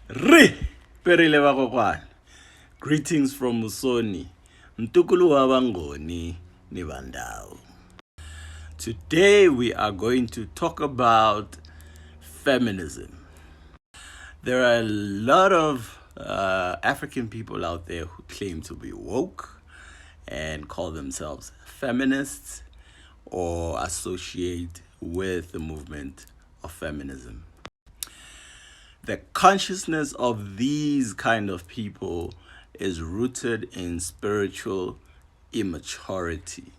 Re perile ba kokwana. Greetings from Musoni. Mtukulu wa Bangoni ni Bandao. Today we are going to talk about feminism. There are a lot of African people out there who claim to be woke and call themselves feminists or associate with the movement of feminism. The consciousness of these kind of people is rooted in spiritual immaturity.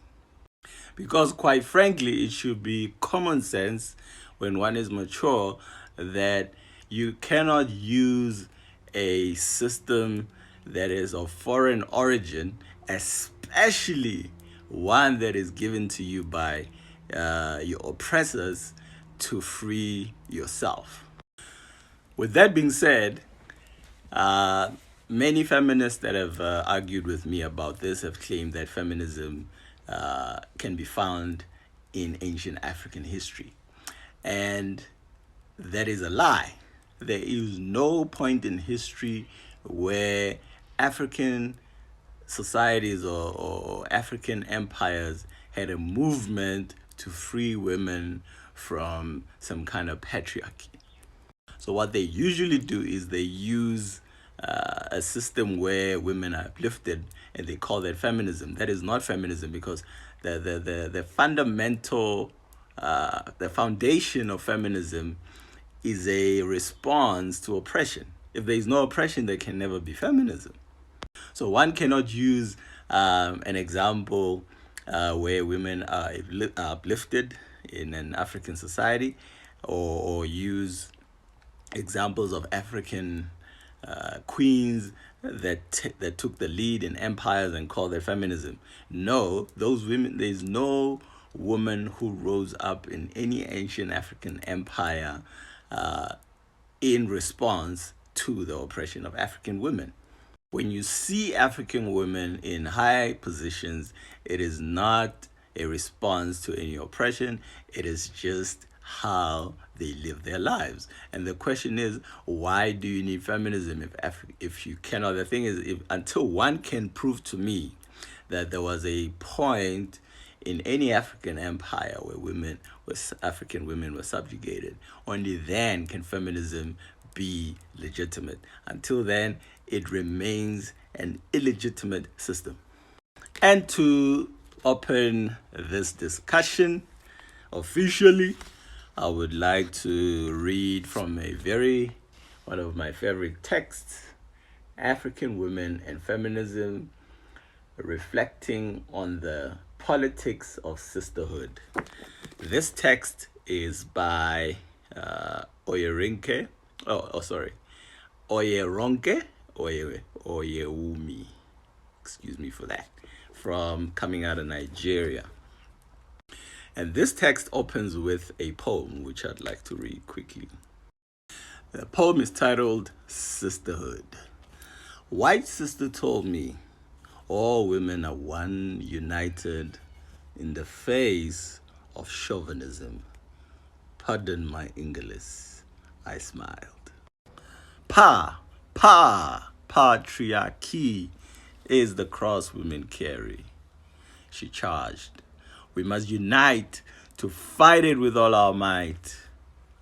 Because quite frankly, it should be common sense when one is mature that you cannot use a system that is of foreign origin, especially one that is given to you by your oppressors, to free yourself. With that being said, many feminists that have argued with me about this have claimed that feminism can be found in ancient African history. And that is a lie. There is no point in history where African societies or African empires had a movement to free women from some kind of patriarchy. So what they usually do is they use a system where women are uplifted, and they call that feminism. That is not feminism, because the fundamental, the foundation of feminism is a response to oppression. If there is no oppression, there can never be feminism. So one cannot use an example where women are uplifted in an African society, or use examples of African queens that took the lead in empires and called that feminism. No, those women, there's no woman who rose up in any ancient African empire in response to the oppression of African women. When you see African women in high positions, it is not a response to any oppression. It is just how they live their lives. And the question is, why do you need feminism if you cannot? The thing is, until one can prove to me that there was a point in any African empire where African women were subjugated, only then can feminism be legitimate. Until then, it remains an illegitimate system. And to open this discussion officially, I would like to read from one of my favorite texts, African Women and Feminism, reflecting on the politics of sisterhood. This text is by Oyeronke Oyewumi. Excuse me for that. Coming out of Nigeria. And this text opens with a poem, which I'd like to read quickly. The poem is titled Sisterhood. White sister told me, all women are one, united in the face of chauvinism. Pardon my English, I smiled. Patriarchy is the cross women carry. She charged. We must unite to fight it with all our might.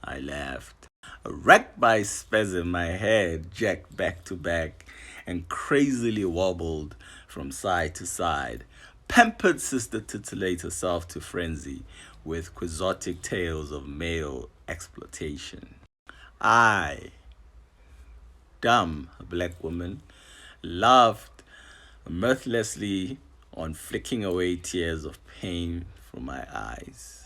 I laughed. Wrecked by spasm, my head jacked back to back and crazily wobbled from side to side. Pampered sister titillate herself to frenzy with quixotic tales of male exploitation. I, dumb black woman, laughed mirthlessly on flicking away tears of pain from my eyes.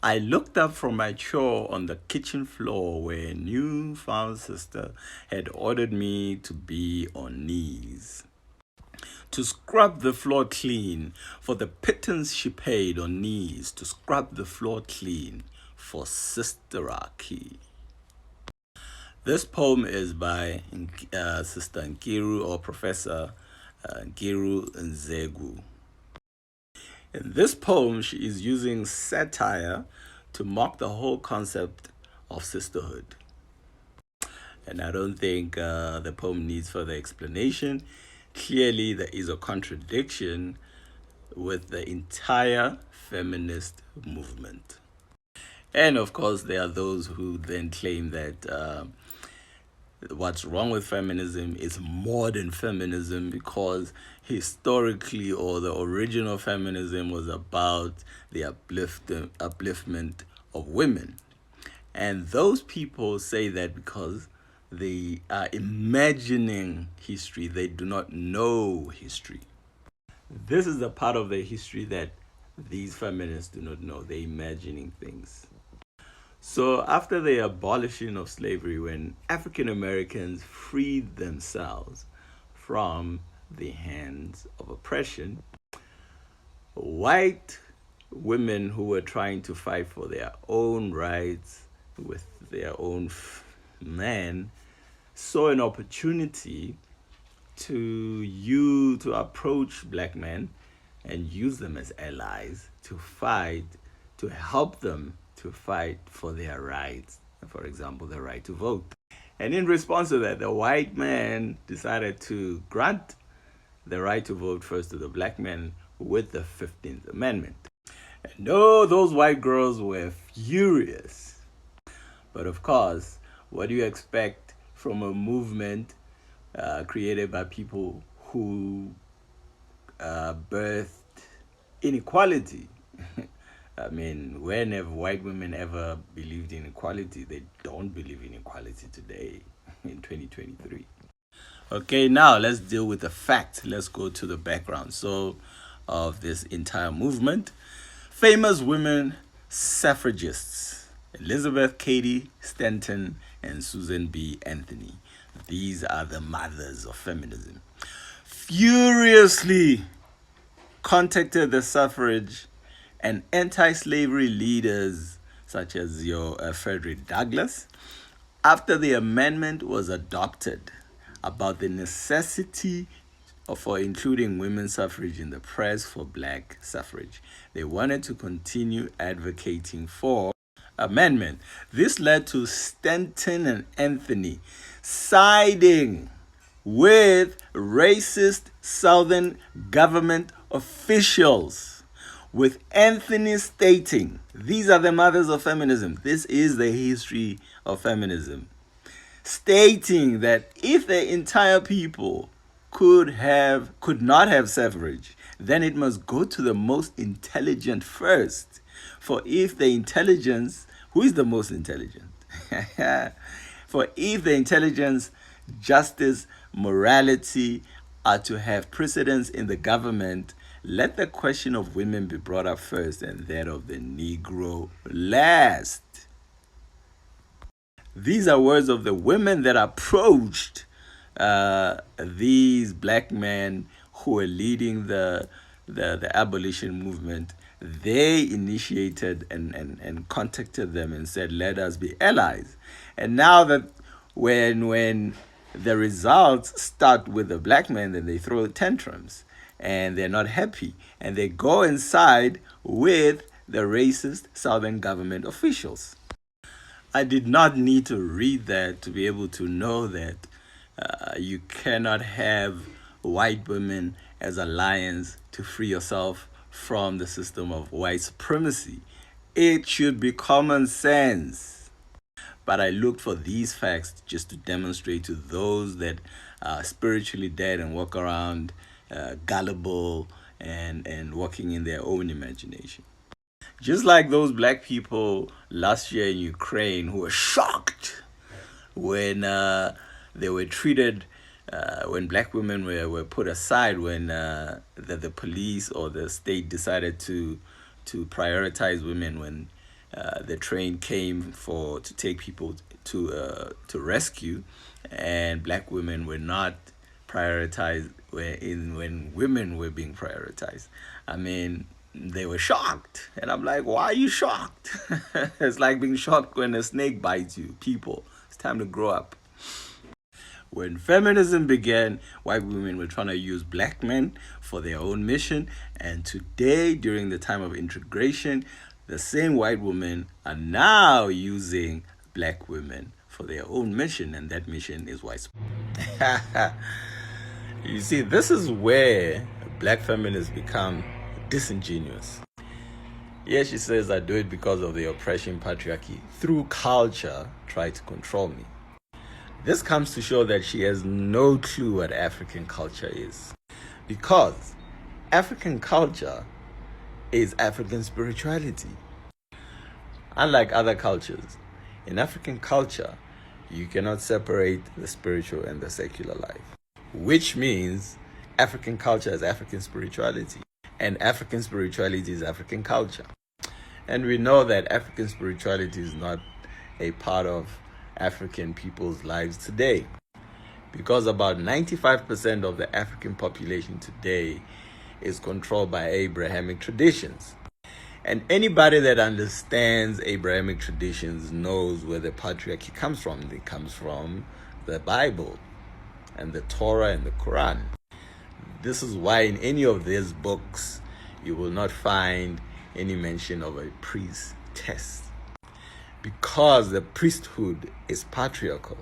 I looked up from my chore on the kitchen floor where a newfound sister had ordered me to be on knees, to scrub the floor clean for the pittance she paid on knees, to scrub the floor clean for sisterarchy. This poem is by Sister Nkiru, or Professor Nkiru Nzegu. In this poem, she is using satire to mock the whole concept of sisterhood. And I don't think the poem needs further explanation. Clearly, there is a contradiction with the entire feminist movement. And of course, there are those who then claim that what's wrong with feminism is modern feminism, because historically, or the original feminism was about the upliftment of women. And those people say that because they are imagining history, they do not know history. This is the part of the history that these feminists do not know. They're imagining things. So, after the abolition of slavery, when African Americans freed themselves from the hands of oppression, white women who were trying to fight for their own rights with their own men saw an opportunity to approach black men and use them as allies to fight, to help them to fight for their rights, for example, the right to vote. And in response to that, the white man decided to grant the right to vote first to the black men with the 15th Amendment. And oh, those white girls were furious. But of course, what do you expect from a movement created by people who birthed inequality? I mean, when have white women ever believed in equality? They don't believe in equality today in 2023. Okay, now let's deal with the facts. Let's go to the background of this entire movement. Famous women suffragists: Elizabeth Cady Stanton and Susan B. Anthony. These are the mothers of feminism. Furiously contacted the suffrage and anti-slavery leaders such as your Frederick Douglass after the amendment was adopted about the necessity for including women's suffrage in the press for black suffrage. They wanted to continue advocating for amendment. This led to Stanton and Anthony siding with racist Southern government officials, with Anthony stating, these are the mothers of feminism. This is the history of feminism. Stating that if the entire people could not have suffrage, then it must go to the most intelligent first. For if the intelligence, who is the most intelligent? For if the intelligence, justice, morality are to have precedence in the government, let the question of women be brought up first and that of the Negro last. These are words of the women that approached these black men who were leading the abolition movement. They initiated and contacted them and said, let us be allies. And now that when the results start with the black men, then they throw tantrums and they're not happy, and they go inside with the racist Southern government officials. I did not need to read that to be able to know that you cannot have white women as alliance to free yourself from the system of white supremacy. It should be common sense. But I looked for these facts just to demonstrate to those that are spiritually dead and walk around gullible and walking in their own imagination. Just like those black people last year in Ukraine who were shocked when they were treated, when black women were put aside, when the police or the state decided to prioritize women when the train came to take people to rescue, and black women were not prioritized when women were being prioritized. I mean, they were shocked. And I'm like, why are you shocked? It's like being shocked when a snake bites you. People, it's time to grow up. When feminism began, white women were trying to use black men for their own mission. And today, during the time of integration, the same white women are now using black women for their own mission, and that mission is white supremacy. You see, this is where black feminists become disingenuous. Yes, she says, I do it because of the oppression patriarchy through culture try to control me. This comes to show that she has no clue what African culture is. Because African culture is African spirituality. Unlike other cultures, in African culture, you cannot separate the spiritual and the secular life. Which means African culture is African spirituality, and African spirituality is African culture. And we know that African spirituality is not a part of African people's lives today, because about 95% of the African population today is controlled by Abrahamic traditions. And anybody that understands Abrahamic traditions knows where the patriarchy comes from. It comes from the Bible and the Torah and the Quran. This is why in any of these books you will not find any mention of a priestess, because the priesthood is patriarchal.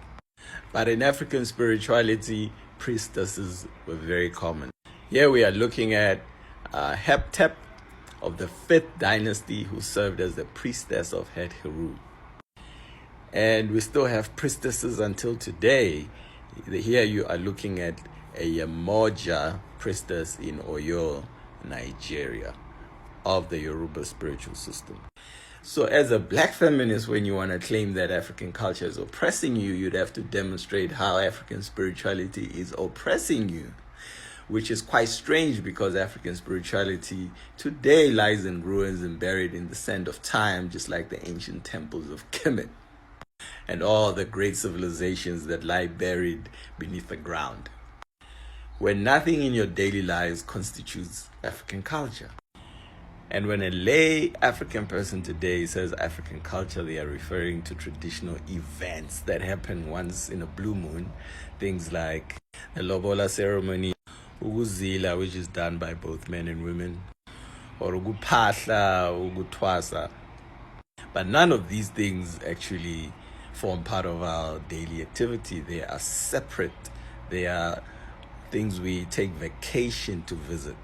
But in African spirituality, priestesses were very common. Here we are looking at Heptep of the 5th dynasty, who served as the priestess of Het Heru. And we still have priestesses until today. Here you are looking at a Yamoja priestess in Oyo, Nigeria, of the Yoruba spiritual system. So as a black feminist, when you want to claim that African culture is oppressing you, you'd have to demonstrate how African spirituality is oppressing you, which is quite strange, because African spirituality today lies in ruins and buried in the sand of time, just like the ancient temples of Kemet and all the great civilizations that lie buried beneath the ground, where nothing in your daily lives constitutes African culture. And when a lay African person today says African culture, they are referring to traditional events that happen once in a blue moon. Things like the Lobola ceremony, Uguzila, which is done by both men and women, or Ugupahla, Ugutwasa. But none of these things actually form part of our daily activity. They are separate. They are things we take vacation to visit.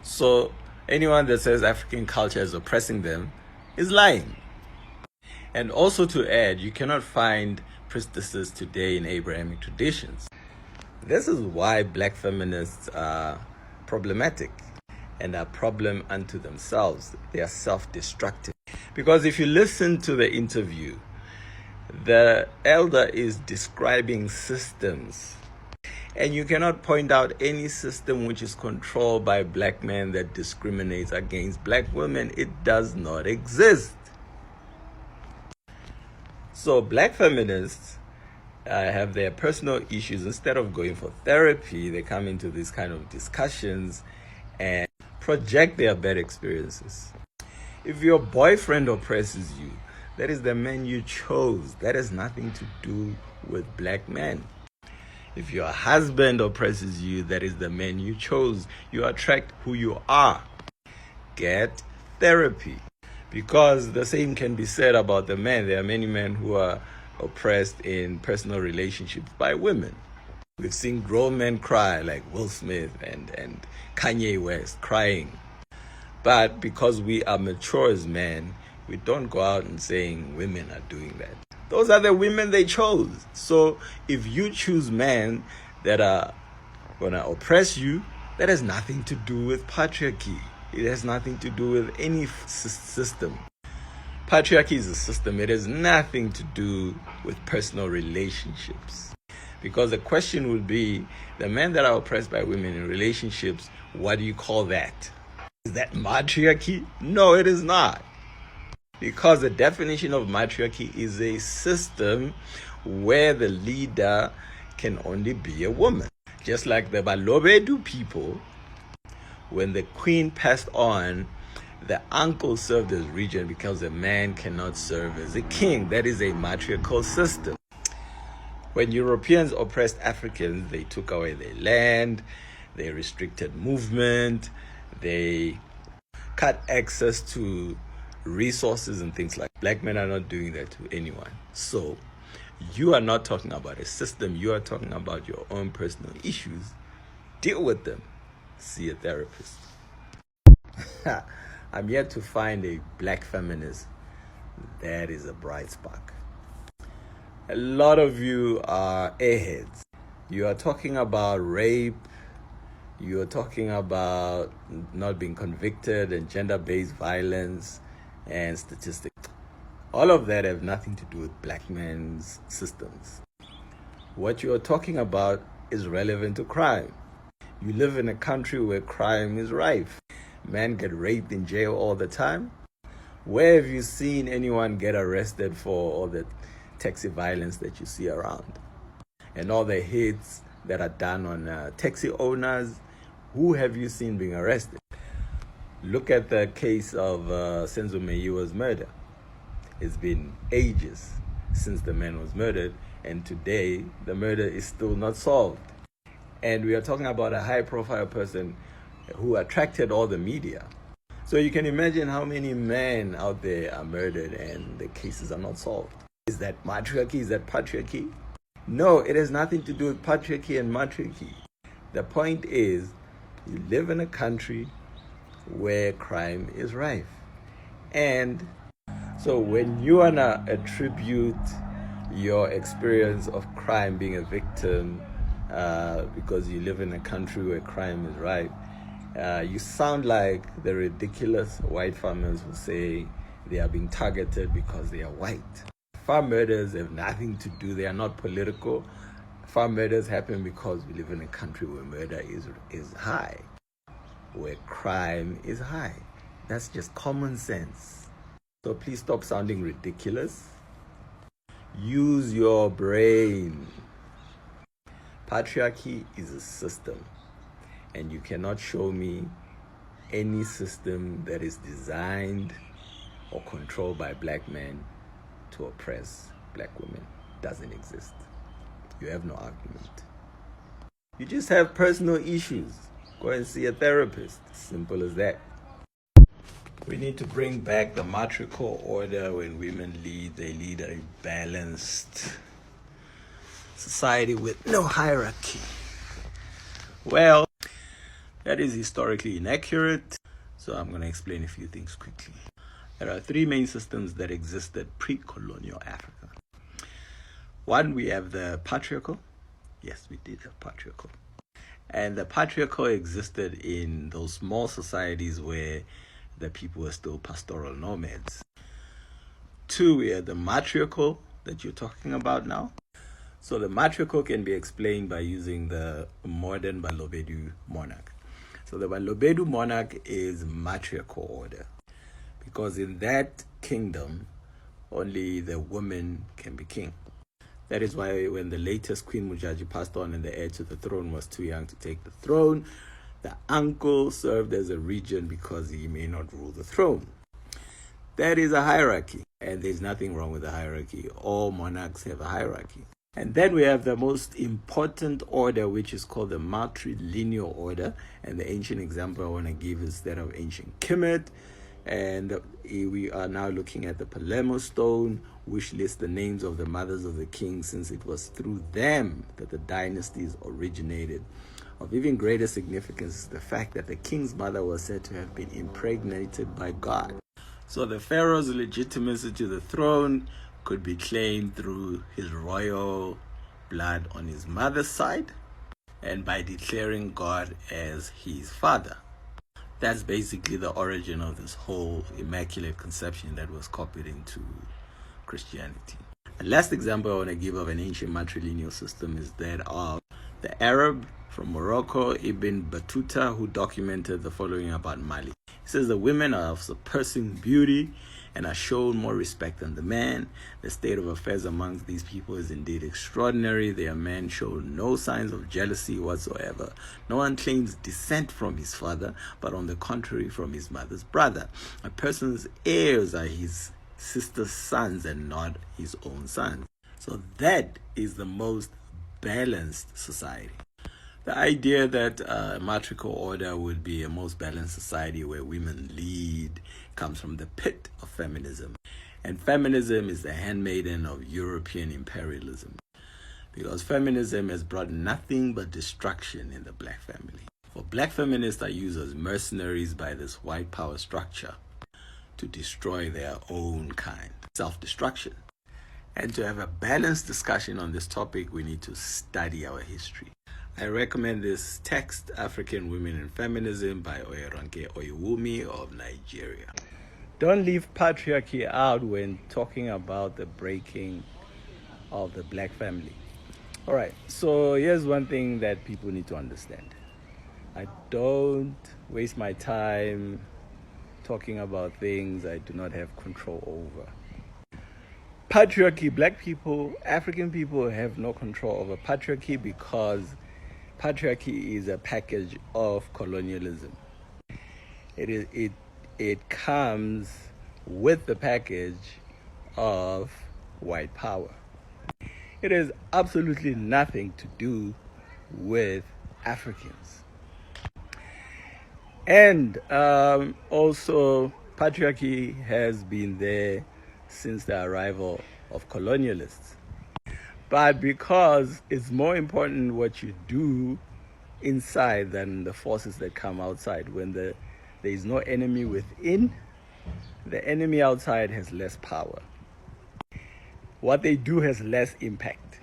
So anyone that says African culture is oppressing them is lying. And also to add, you cannot find priestesses today in Abrahamic traditions. This is why black feminists are problematic and a problem unto themselves. They are self-destructive. Because if you listen to the interview, the elder is describing systems. And you cannot point out any system which is controlled by black men that discriminates against black women. It does not exist. So black feminists have their personal issues. Instead of going for therapy, they come into these kind of discussions and project their bad experiences. If your boyfriend oppresses you, that is the man you chose. That has nothing to do with black men. If your husband oppresses you, that is the man you chose. You attract who you are. Get therapy. Because the same can be said about the men. There are many men who are oppressed in personal relationships by women. We've seen grown men cry, like Will Smith and Kanye West crying. But because we are mature as men, we don't go out and saying women are doing that. Those are the women they chose. So if you choose men that are going to oppress you, that has nothing to do with patriarchy. It has nothing to do with any system. Patriarchy is a system. It has nothing to do with personal relationships. Because the question would be, the men that are oppressed by women in relationships, what do you call that? Is that matriarchy? No, it is not. Because the definition of matriarchy is a system where the leader can only be a woman. Just like the Balobedu people, when the queen passed on, the uncle served as regent because a man cannot serve as a king. That is a matriarchal system. When Europeans oppressed Africans, they took away their land, they restricted movement, they cut access to resources and things like that. Black men are not doing that to anyone. So You are not talking about a system. You are talking about your own personal issues. Deal with them. See a therapist. I'm yet to find a black feminist that is a bright spark. A lot of you are airheads. You are talking about rape. You are talking about not being convicted and gender-based violence and statistics. All of that have nothing to do with black men's systems. What you are talking about is relevant to crime. You live in a country where crime is rife. Men get raped in jail all the time. Where have you seen anyone get arrested for all the taxi violence that you see around? And all the hits that are done on taxi owners, who have you seen being arrested? Look at the case of Senzo Meyiwa's murder. It's been ages since the man was murdered, and today the murder is still not solved. And we are talking about a high-profile person who attracted all the media. So you can imagine how many men out there are murdered and the cases are not solved. Is that matriarchy? Is that patriarchy? No, it has nothing to do with patriarchy and matriarchy. The point is, you live in a country where crime is rife. And so when you want to attribute your experience of crime, being a victim, because you live in a country where crime is rife, you sound like the ridiculous white farmers who say they are being targeted because they are white. Farm murders have nothing to do, they are not political. Farm murders happen because we live in a country where murder is high, where crime is high. That's just common sense. So please stop sounding ridiculous. Use your brain. Patriarchy is a system, and you cannot show me any system that is designed or controlled by black men to oppress black women. It doesn't exist. You have no argument. You just have personal issues. Go and see a therapist. Simple as that. We need to bring back the matriarchal order. When women lead, they lead a balanced society with no hierarchy. Well, that is historically inaccurate, so I'm going to explain a few things quickly. There are three main systems that existed pre-colonial Africa. One, we have the patriarchal. Yes, we did have patriarchal. And the patriarchal existed in those small societies where the people were still pastoral nomads. Two, we had the matriarchal that you're talking about now. So the matriarchal can be explained by using the modern Balobedu monarch. So the Balobedu monarch is matriarchal order, because in that kingdom, only the woman can be king. That is why when the latest Queen Mujaji passed on and the heir to the throne was too young to take the throne, the uncle served as a regent because he may not rule the throne. That is a hierarchy, and there's nothing wrong with the hierarchy. All monarchs have a hierarchy. And then we have the most important order, which is called the matrilineal order. And the ancient example I want to give is that of ancient Kemet. And we are now looking at the Palermo stone, which lists the names of the mothers of the kings, since it was through them that the dynasties originated. Of even greater significance is the fact that the king's mother was said to have been impregnated by God. So the pharaoh's legitimacy to the throne could be claimed through his royal blood on his mother's side and by declaring God as his father. That's basically the origin of this whole immaculate conception that was copied into Christianity. The last example I want to give of an ancient matrilineal system is that of the Arab from Morocco, Ibn Battuta, who documented the following about Mali. He says the women are of surpassing beauty and are shown more respect than the men. The state of affairs amongst these people is indeed extraordinary. Their men show no signs of jealousy whatsoever. No one claims descent from his father, but on the contrary from his mother's brother. A person's heirs are his sister's sons and not his own sons. So that is the most balanced society. The idea that a matriarchal order would be a most balanced society where women lead comes from the pit of feminism. And feminism is the handmaiden of European imperialism, because feminism has brought nothing but destruction in the black family. For black feminists are used as mercenaries by this white power structure to destroy their own kind, self-destruction. And to have a balanced discussion on this topic, we need to study our history. I recommend this text, African Women in Feminism by Oyeronke Oyewumi of Nigeria. Don't leave patriarchy out when talking about the breaking of the black family. All right, so here's one thing that people need to understand. I don't waste my time talking about things I do not have control over. Patriarchy, black people, African people have no control over patriarchy because patriarchy is a package of colonialism. It comes with the package of white power. It has absolutely nothing to do with Africans. And also, patriarchy has been there since the arrival of colonialists. But because it's more important what you do inside than the forces that come outside, when there is no enemy within, the enemy outside has less power. What they do has less impact.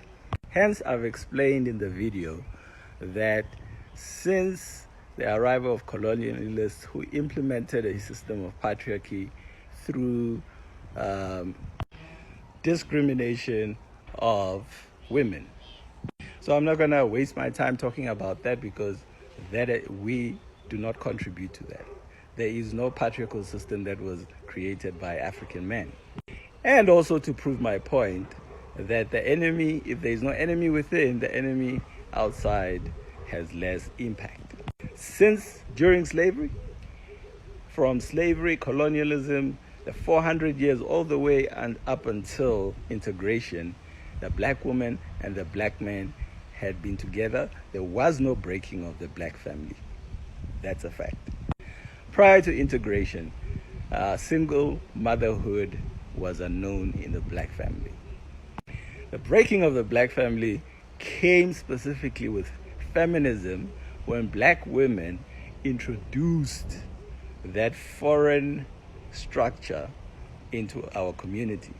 Hence, I've explained in the video that since the arrival of colonialists who implemented a system of patriarchy through discrimination of women. So I'm not going to waste my time talking about that because we do not contribute to that. There is no patriarchal system that was created by African men. And also to prove my point that the enemy, if there is no enemy within, the enemy outside has less impact. Since during slavery, from slavery, colonialism, the 400 years all the way and up until integration, the black woman and the black man had been together. There was no breaking of the black family. That's a fact. Prior to integration, single motherhood was unknown in the black family. The breaking of the black family came specifically with feminism, when black women introduced that foreign structure into our community.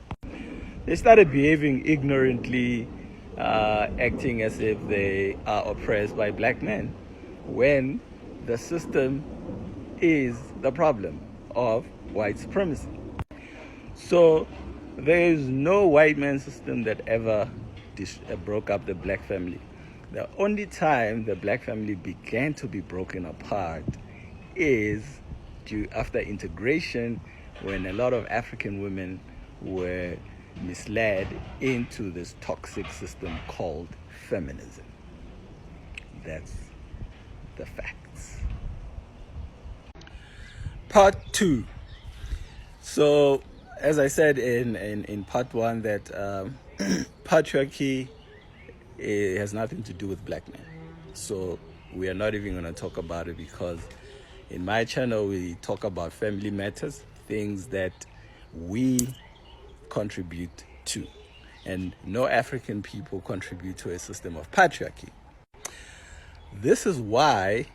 They started behaving ignorantly, acting as if they are oppressed by black men, when the system is the problem of white supremacy. So there is no white man system that ever broke up the black family. The only time the black family began to be broken apart is after integration, when a lot of African women were misled into this toxic system called feminism. That's the facts. Part 2. So, as I said in part 1, that patriarchy has nothing to do with black men. So we are not even going to talk about it, because in my channel we talk about family matters, things that we contribute to. And no African people contribute to a system of patriarchy. This is why,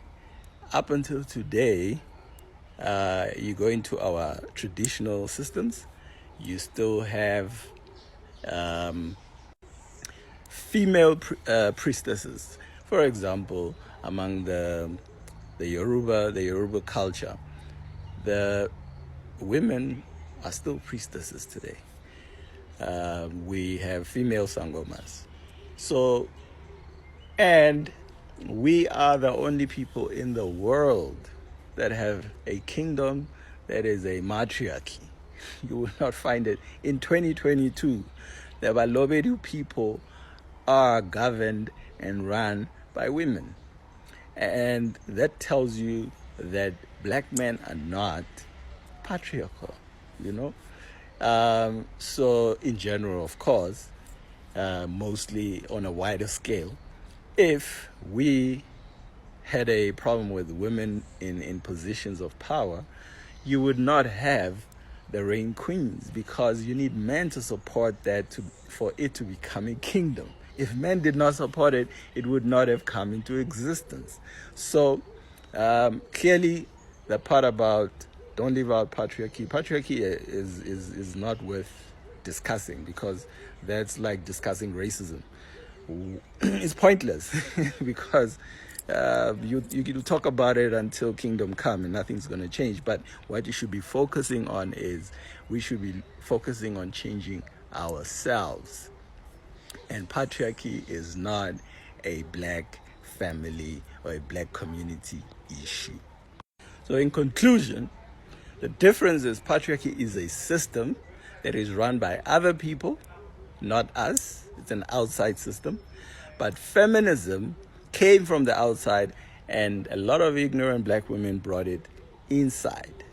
up until today, you go into our traditional systems, you still have female priestesses. For example, among the Yoruba culture, the women are still priestesses today. We have female sangomas. So, and we are the only people in the world that have a kingdom that is a matriarchy. You will not find it. In 2022, the Balobedu people are governed and run by women. And that tells you that black men are not patriarchal, you know? So in general, of course, mostly on a wider scale, if we had a problem with women in positions of power, you would not have the reign queens, because you need men to support that for it to become a kingdom. If men did not support it, it would not have come into existence. So clearly, the part about don't leave out patriarchy. Patriarchy is not worth discussing, because that's like discussing racism. It's pointless because you talk about it until kingdom come and nothing's going to change. But what you should be focusing on is we should be focusing on changing ourselves. And patriarchy is not a black family or a black community issue. So in conclusion, the difference is patriarchy is a system that is run by other people, not us. It's an outside system. But feminism came from the outside, and a lot of ignorant black women brought it inside.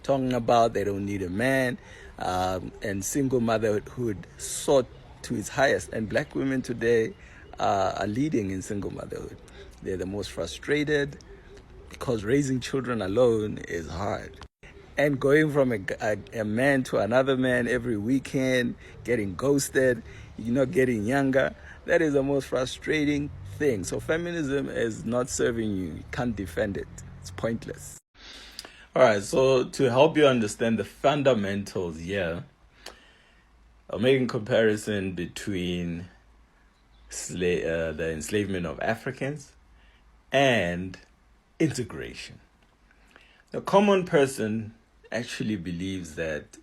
Talking about they don't need a man, and single motherhood sought to its highest. And black women today are leading in single motherhood. They're the most frustrated because raising children alone is hard. And going from a man to another man every weekend, getting ghosted, getting younger, that is the most frustrating thing. So feminism is not serving you. You can't defend it. It's pointless. All right, so to help you understand the fundamentals here, I'll make a comparison between the enslavement of Africans and integration. The common person actually believes that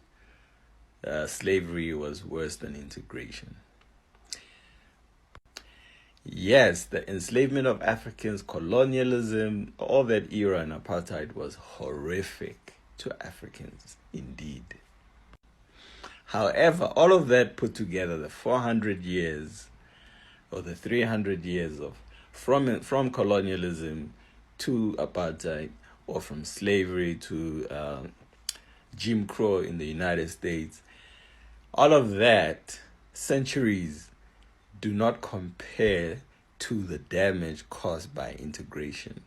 slavery was worse than integration. Yes, the enslavement of Africans, colonialism, all that era and apartheid was horrific to Africans indeed. However, all of that put together, the 400 years or the 300 years of from colonialism to apartheid, or from slavery to Jim Crow in the United States, all of that, centuries, do not compare to the damage caused by integration.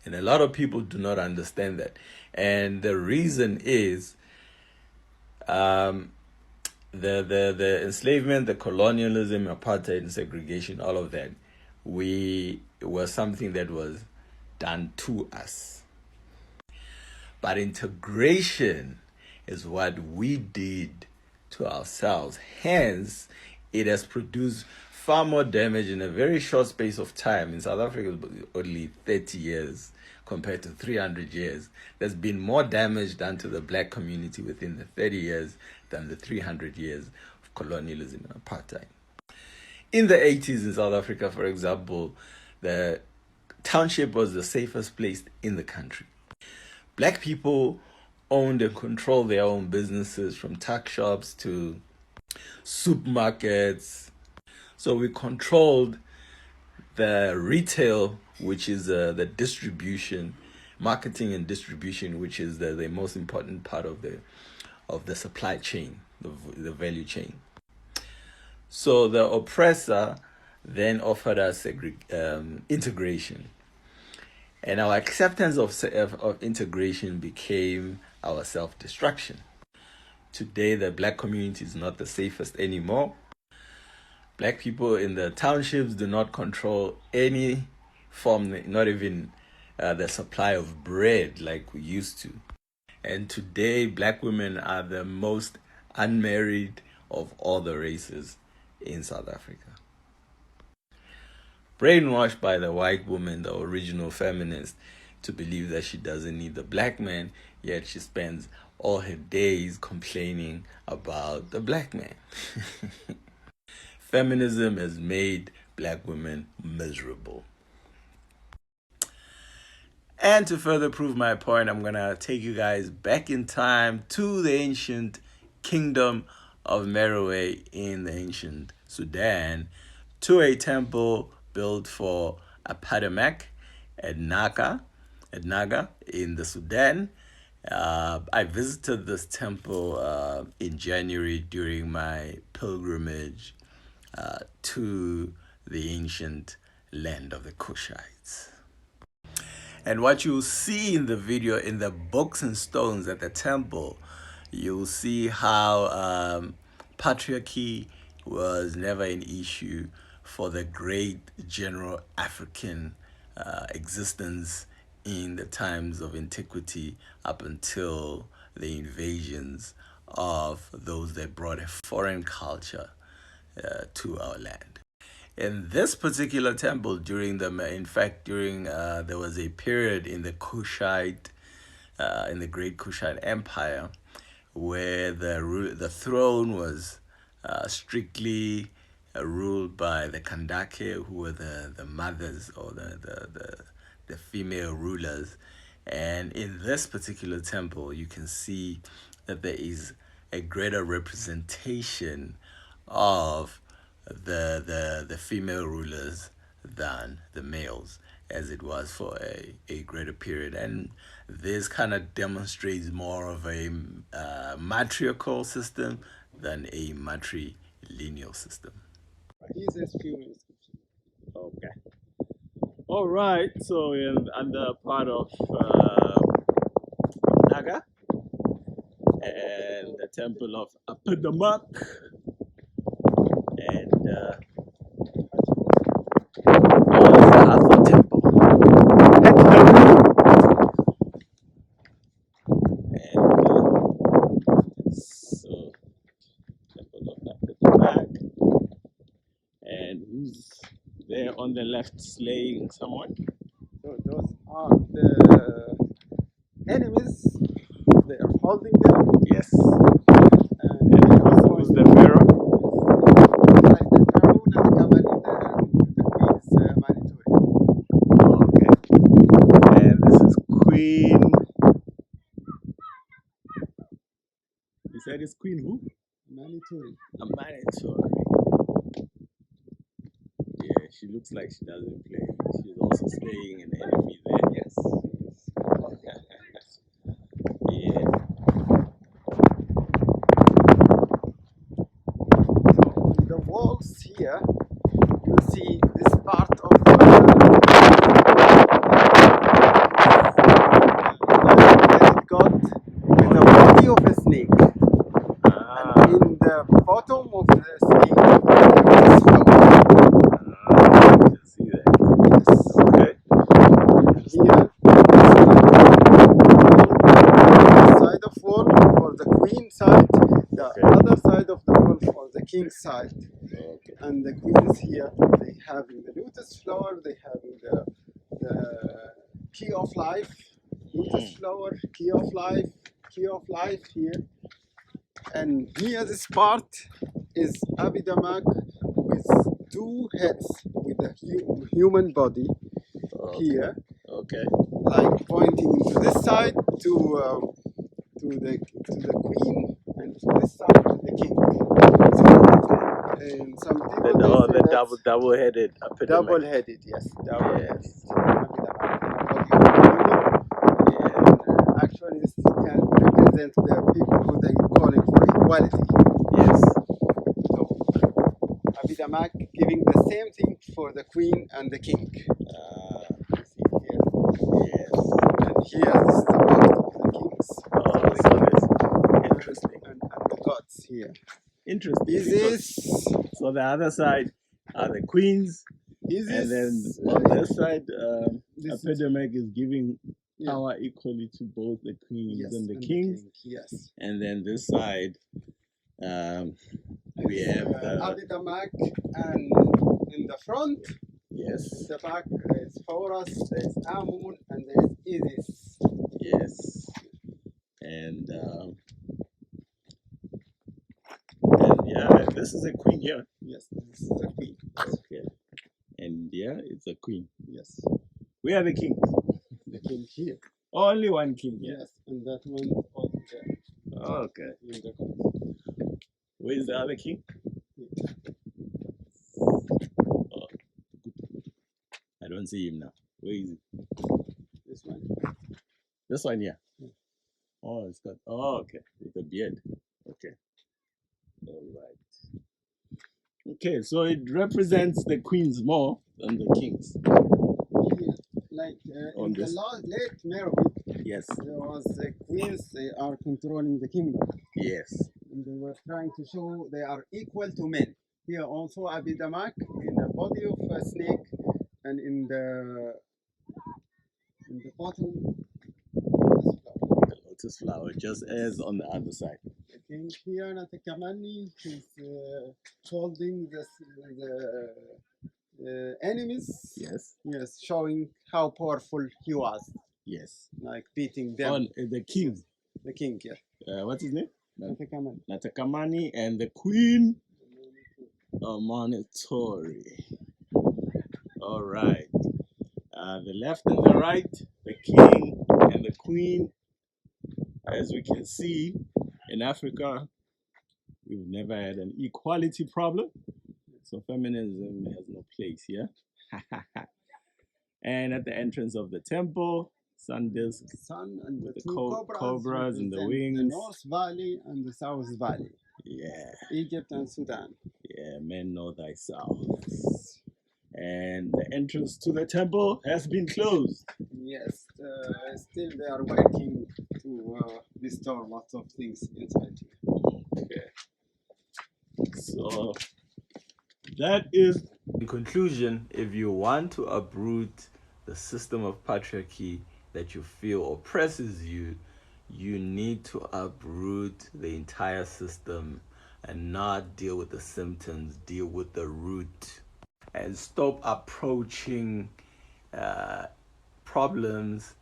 And a lot of people do not understand that. And the reason is the enslavement, the colonialism, apartheid, and segregation, all of that, was something that was done to us. But integration is what we did to ourselves. Hence, it has produced far more damage in a very short space of time. In South Africa, only 30 years compared to 300 years. There's been more damage done to the black community within the 30 years than the 300 years of colonialism and apartheid. In the 80s in South Africa, for example, the township was the safest place in the country. Black people owned and controlled their own businesses, from tuck shops to supermarkets. So we controlled the retail, which is the distribution, marketing and distribution, which is the most important part of the supply chain, the value chain. So the oppressor then offered us integration. And our acceptance of integration became our self-destruction. Today, the black community is not the safest anymore. Black people in the townships do not control any form, not even the supply of bread like we used to. And today, black women are the most unmarried of all the races in South Africa. Brainwashed by the white woman, the original feminist, to believe that she doesn't need the black man, yet she spends all her days complaining about the black man. Feminism has made black women miserable. And to further prove my point, I'm going to take you guys back in time to the ancient kingdom of Meroe in the ancient Sudan, to a temple built for Abrahamic at Naga in the Sudan. I visited this temple in January during my pilgrimage to the ancient land of the Kushites. And what you'll see in the video, in the books and stones at the temple, you'll see how patriarchy was never an issue for the great general African existence in the times of antiquity up until the invasions of those that brought a foreign culture to our land. In this particular temple, during there was a period in the in the Great Kushite Empire, where the throne was strictly ruled by the Kandake, who were the mothers or the female rulers. And in this particular temple, you can see that there is a greater representation of the female rulers than the males, as it was for a greater period. And this kind of demonstrates more of a matriarchal system than a matrilineal system. He's a feminist. Okay. All right. So in under part of Naga and the temple of Abrahamic, and the other temple. And so temple of Abrahamic, and who's there on the left slaying someone? So those are the enemies. They are holding them. Yes. And also Who's the pharaoh? like the Pharaoh and the Queen's mandatory. Okay. And this is Queen. You said it's Queen who? Mandatory. A mandatory. Yeah, she looks like she doesn't play. She's also slaying an enemy there. Yes. Yeah. So on the walls here, you see this part of the god with the body of a snake. And in the bottom of the snake, there is flower. You can see that. Yes. Okay. Here, side of wall for the queen side, the other side of the wall for the king side. Okay. And the queens here, they have the lotus flower, they have the key of life, lotus flower, key of life here. And here this part is Abidamak with two heads with a human body here, Okay. like pointing to this side to the queen, and to this side to the king. So, and some people The they say that's double-headed epidemic. double-headed, yes, double-headed. Yes. And actually, this can represent the people who they calling for equality. Yes. So, Abidamak giving the same thing for the queen and the king. You see here. Yes. And here, this is the part of the kings. Oh, so that's interesting. And the gods here. Interesting. Is this? So the other side are the queens, Is and this? then on this side, This epidemic is giving Yeah. power equally to both the queens Yes, and the and kings. king, yes. And then this side, we have the Abidamak, and in the front, yes, the back is Horus, there's Amun, and there's Isis. yes, and yeah, this is a queen here. Yes, this is the queen. Okay, and yeah, it's a queen. Yes, We are the kings. the king here. Only one king here. Yes, and that one over there. Okay. In the corner. Where is the other king? I don't see him now. Where is he? This one. This one here. Yeah. Oh, it's got. Oh, okay. With a beard. Okay. All right. Okay, so it represents the queens more than the kings. Here, like On in the this? late Merovingian, Yes. there was queens. They are controlling the kingdom, Yes. and they were trying to show they are equal to men. Here also Abidamak in the body of a snake, and in the bottom lotus flower. The lotus flower, just as on the other side. I think here Natakamani is holding the enemies. Yes. Yes, showing how powerful he was, Yes. like beating them. On the king. The king, yeah. What's his name? Natakamani. Natakamani, and the queen Monitori. All right. The left and the right, the king and the queen. As we can see, in Africa, we've never had an equality problem. So feminism has no place here. And at the entrance of the temple, sun disk Sun and with the the two cobras and the represent wings. the North Valley and the South Valley. Yeah, Egypt and Sudan. yeah, men know thyself. And the entrance to the temple has been closed. Yes, still they are working to restore lots of things inside here. Okay. So that is. In conclusion, if you want to uproot the system of patriarchy that you feel oppresses you, you need to uproot the entire system and not deal with the symptoms, deal with the root. And stop approaching problems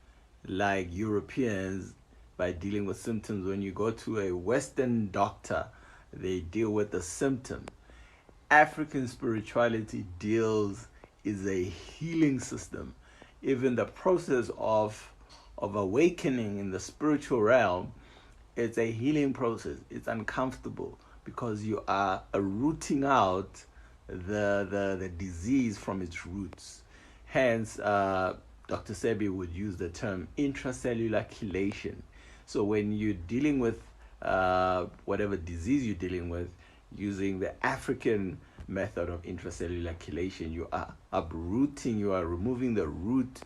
like Europeans by dealing with symptoms. When you go to a Western doctor, they deal with the symptom. African spirituality is a healing system. Even the process of awakening in the spiritual realm, it's a healing process. It's uncomfortable because you are rooting out the disease from its roots. Hence, Dr. Sebi would use the term intracellular chelation. So when you're dealing with whatever disease you're dealing with, using the African method of intracellular chelation, you are uprooting, you are removing the root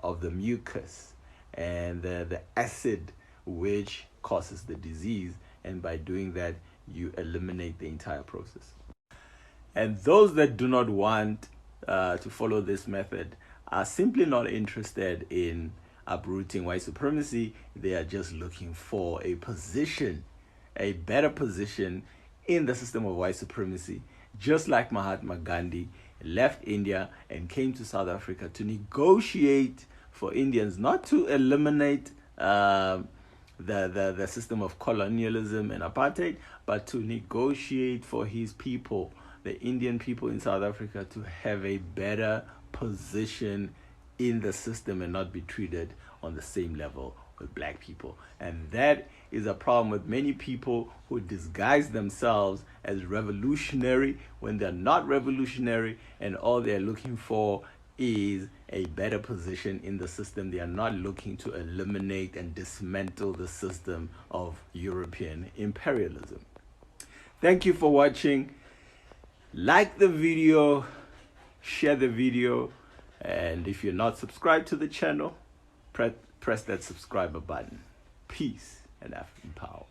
of the mucus and the acid which causes the disease, and by doing that you eliminate the entire process. And those that do not want to follow this method are simply not interested in uprooting white supremacy. They are just looking for a position, a better position in the system of white supremacy, just like Mahatma Gandhi left India and came to South Africa to negotiate for Indians, not to eliminate the system of colonialism and apartheid, but to negotiate for his people, the Indian people in South Africa, to have a better position in the system and not be treated on the same level with black people. And that is a problem with many people who disguise themselves as revolutionary when they're not revolutionary, and all they're looking for is a better position in the system. They are not looking to eliminate and dismantle the system of European imperialism. Thank you for watching. Like the video, share the video, and if you're not subscribed to the channel, press that subscribe button. Peace and African power.